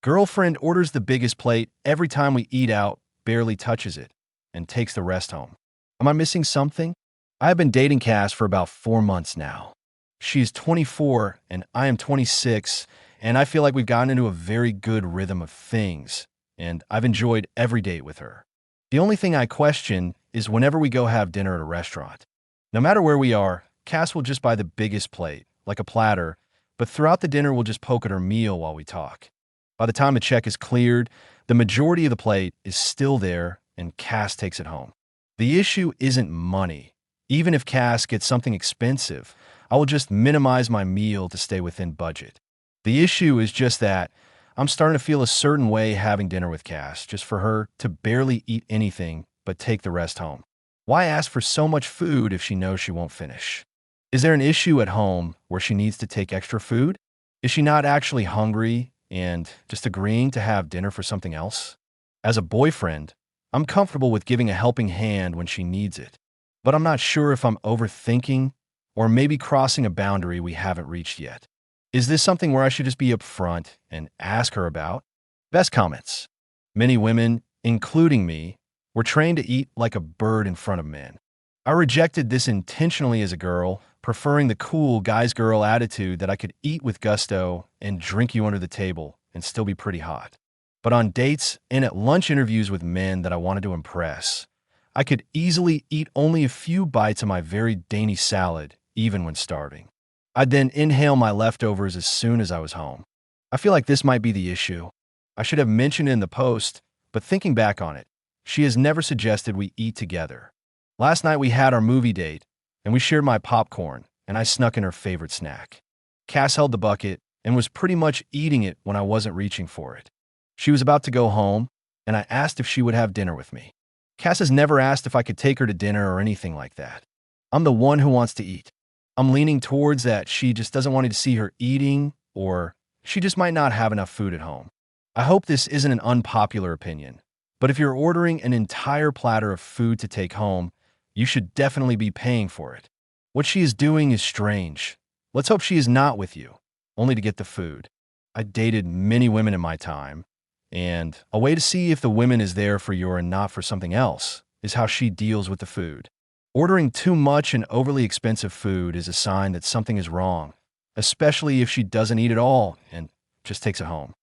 Girlfriend orders the biggest plate every time we eat out, barely touches it, and takes the rest home. Am I missing something? I have been dating Cass for about 4 months now. She is 24 and I am 26, and I feel like we've gotten into a very good rhythm of things, and I've enjoyed every date with her. The only thing I question is whenever we go have dinner at a restaurant. No matter where we are, Cass will just buy the biggest plate, like a platter, but throughout the dinner we'll just poke at her meal while we talk. By the time the check is cleared, the majority of the plate is still there and Cass takes it home. The issue isn't money. Even if Cass gets something expensive, I will just minimize my meal to stay within budget. The issue is just that I'm starting to feel a certain way having dinner with Cass, just for her to barely eat anything but take the rest home. Why ask for so much food if she knows she won't finish? Is there an issue at home where she needs to take extra food? Is she not actually hungry and just agreeing to have dinner for something else? As a boyfriend, I'm comfortable with giving a helping hand when she needs it, but I'm not sure if I'm overthinking or maybe crossing a boundary we haven't reached yet. Is this something where I should just be upfront and ask her about? Best comments. Many women, including me, were trained to eat like a bird in front of men. I rejected this intentionally as a girl, preferring the cool guy's girl attitude that I could eat with gusto and drink you under the table and still be pretty hot. But on dates and at lunch interviews with men that I wanted to impress, I could easily eat only a few bites of my very dainty salad, even when starving. I'd then inhale my leftovers as soon as I was home. I feel like this might be the issue. I should have mentioned it in the post, but thinking back on it, she has never suggested we eat together. Last night we had our movie date, and we shared my popcorn, and I snuck in her favorite snack. Cass held the bucket and was pretty much eating it when I wasn't reaching for it. She was about to go home, and I asked if she would have dinner with me. Cass has never asked if I could take her to dinner or anything like that. I'm the one who wants to eat. I'm leaning towards that she just doesn't want me to see her eating, or she just might not have enough food at home. I hope this isn't an unpopular opinion, but if you're ordering an entire platter of food to take home, you should definitely be paying for it. What she is doing is strange. Let's hope she is not with you, only to get the food. I dated many women in my time, and a way to see if the woman is there for you and not for something else is how she deals with the food. Ordering too much and overly expensive food is a sign that something is wrong, especially if she doesn't eat at all and just takes it home.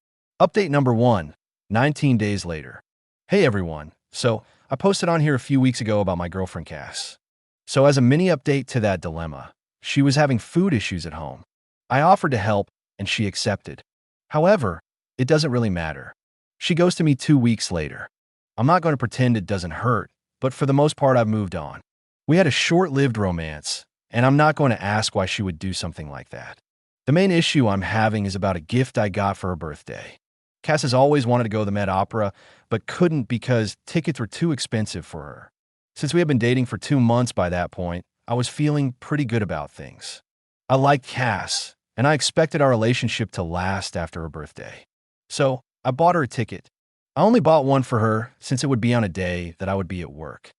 Update number 1, 19 days later. Hey everyone, so I posted on here a few weeks ago about my girlfriend Cass. So as a mini update to that dilemma, she was having food issues at home. I offered to help and she accepted. However, it doesn't really matter. She goes to me 2 weeks later. I'm not going to pretend it doesn't hurt, but for the most part I've moved on. We had a short-lived romance, and I'm not going to ask why she would do something like that. The main issue I'm having is about a gift I got for her birthday. Cass has always wanted to go to the Met Opera, but couldn't because tickets were too expensive for her. Since we had been dating for 2 months by that point, I was feeling pretty good about things. I liked Cass, and I expected our relationship to last after her birthday. So I bought her a ticket. I only bought one for her since it would be on a day that I would be at work.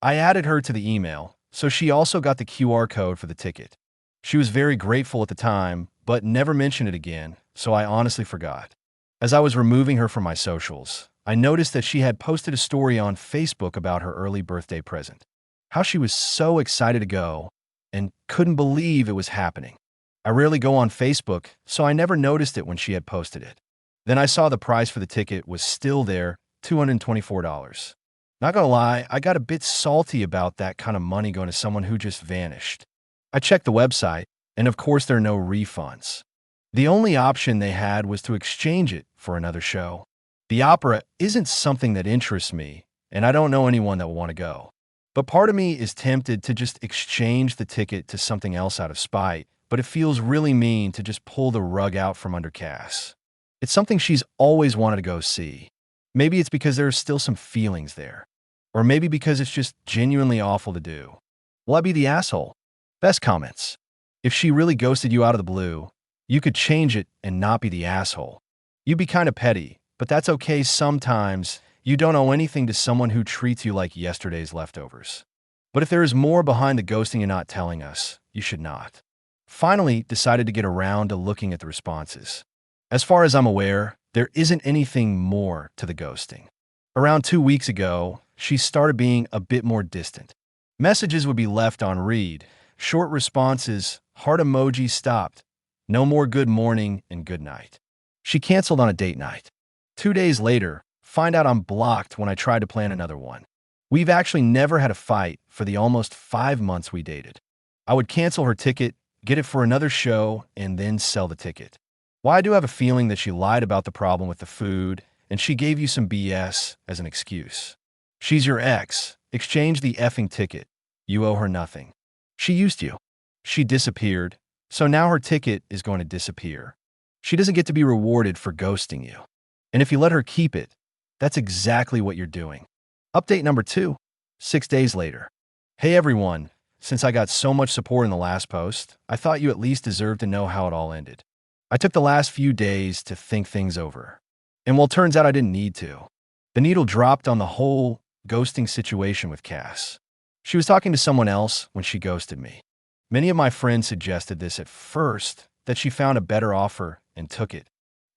I added her to the email, so she also got the QR code for the ticket. She was very grateful at the time, but never mentioned it again, so I honestly forgot. As I was removing her from my socials, I noticed that she had posted a story on Facebook about her early birthday present. How she was so excited to go and couldn't believe it was happening. I rarely go on Facebook, so I never noticed it when she had posted it. Then I saw the price for the ticket was still there, $224. Not gonna lie, I got a bit salty about that kind of money going to someone who just vanished. I checked the website, and of course there are no refunds. The only option they had was to exchange it for another show. The opera isn't something that interests me, and I don't know anyone that will want to go. But part of me is tempted to just exchange the ticket to something else out of spite, but it feels really mean to just pull the rug out from under Cass. It's something she's always wanted to go see. Maybe it's because there are still some feelings there. Or maybe because it's just genuinely awful to do. Will I be the asshole? Best comments. If she really ghosted you out of the blue, you could change it and not be the asshole. You'd be kind of petty, but that's okay sometimes. You don't owe anything to someone who treats you like yesterday's leftovers. But if there is more behind the ghosting and not telling us, you should not. Finally, decided to get around to looking at the responses. As far as I'm aware, There isn't anything more to the ghosting. Around 2 weeks ago, she started being a bit more distant. Messages would be left on read, short responses, heart emojis stopped. No more good morning and good night. She canceled on a date night. 2 days later, find out I'm blocked when I tried to plan another one. We've actually never had a fight for the almost 5 months we dated. I would cancel her ticket, get it for another show, and then sell the ticket. Well, I do have a feeling that she lied about the problem with the food, and she gave you some BS as an excuse. She's your ex. Exchange the effing ticket. You owe her nothing. She used you. She disappeared, so now her ticket is going to disappear. She doesn't get to be rewarded for ghosting you. And if you let her keep it, that's exactly what you're doing. Update number 2, 6 days later. Hey everyone, since I got so much support in the last post, I thought you at least deserved to know how it all ended. I took the last few days to think things over. And well, turns out I didn't need to. The needle dropped on the whole ghosting situation with Cass. She was talking to someone else when she ghosted me. Many of my friends suggested this at first, that she found a better offer and took it.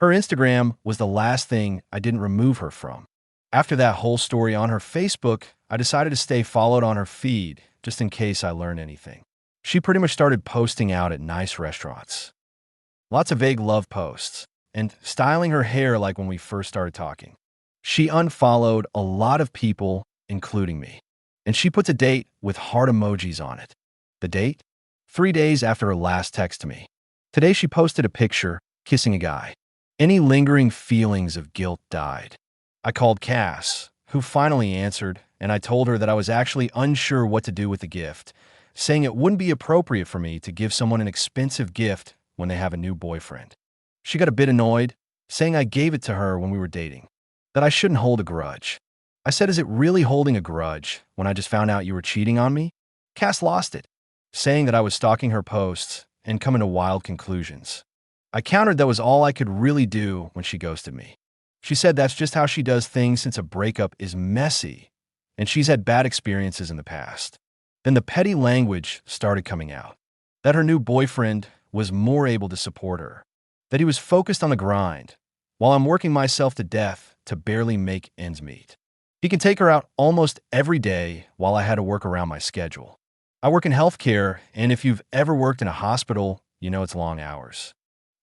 Her Instagram was the last thing I didn't remove her from. After that whole story on her Facebook, I decided to stay followed on her feed, just in case I learned anything. She pretty much started posting out at nice restaurants. Lots of vague love posts, and styling her hair like when we first started talking. She unfollowed a lot of people, including me. And she puts a date with heart emojis on it. The date? 3 days after her last text to me. Today she posted a picture, kissing a guy. Any lingering feelings of guilt died. I called Cass, who finally answered, and I told her that I was actually unsure what to do with the gift, saying it wouldn't be appropriate for me to give someone an expensive gift when they have a new boyfriend. She got a bit annoyed, saying I gave it to her when we were dating, that I shouldn't hold a grudge. I said, is it really holding a grudge when I just found out you were cheating on me? Cass lost it, saying that I was stalking her posts and coming to wild conclusions. I countered that was all I could really do when she ghosted me. She said that's just how she does things since a breakup is messy, and she's had bad experiences in the past. Then the petty language started coming out, that her new boyfriend was more able to support her, that he was focused on the grind, while I'm working myself to death to barely make ends meet. He can take her out almost every day while I had to work around my schedule. I work in healthcare, and if you've ever worked in a hospital, you know it's long hours.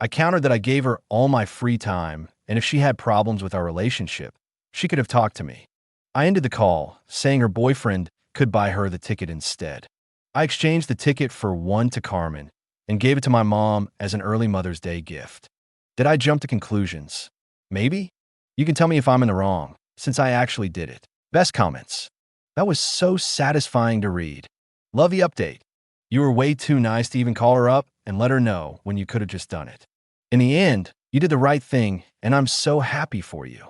I countered that I gave her all my free time, and if she had problems with our relationship, she could have talked to me. I ended the call, saying her boyfriend could buy her the ticket instead. I exchanged the ticket for one to Carmen and gave it to my mom as an early Mother's Day gift. Did I jump to conclusions? Maybe? You can tell me if I'm in the wrong, since I actually did it. Best comments. That was so satisfying to read. Love the update. You were way too nice to even call her up and let her know when you could have just done it. In the end, you did the right thing, and I'm so happy for you.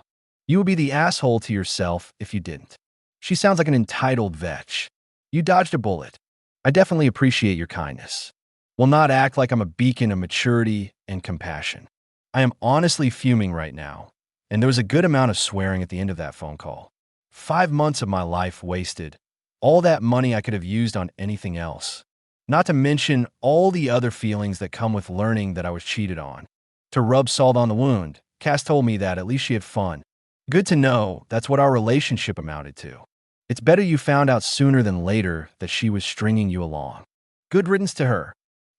You would be the asshole to yourself if you didn't. She sounds like an entitled vetch. You dodged a bullet. I definitely appreciate your kindness. Will not act like I'm a beacon of maturity and compassion. I am honestly fuming right now, and there was a good amount of swearing at the end of that phone call. 5 months of my life wasted. All that money I could have used on anything else. Not to mention all the other feelings that come with learning that I was cheated on. To rub salt on the wound, Cass told me that at least she had fun. Good to know that's what our relationship amounted to. It's better you found out sooner than later that she was stringing you along. Good riddance to her.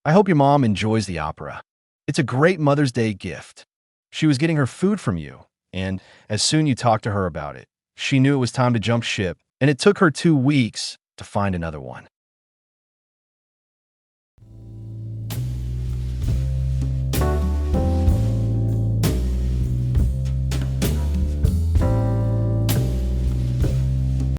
I hope your mom enjoys the opera. It's a great Mother's Day gift. She was getting her food from you, and as soon you talked to her about it, she knew it was time to jump ship, and it took her 2 weeks to find another one.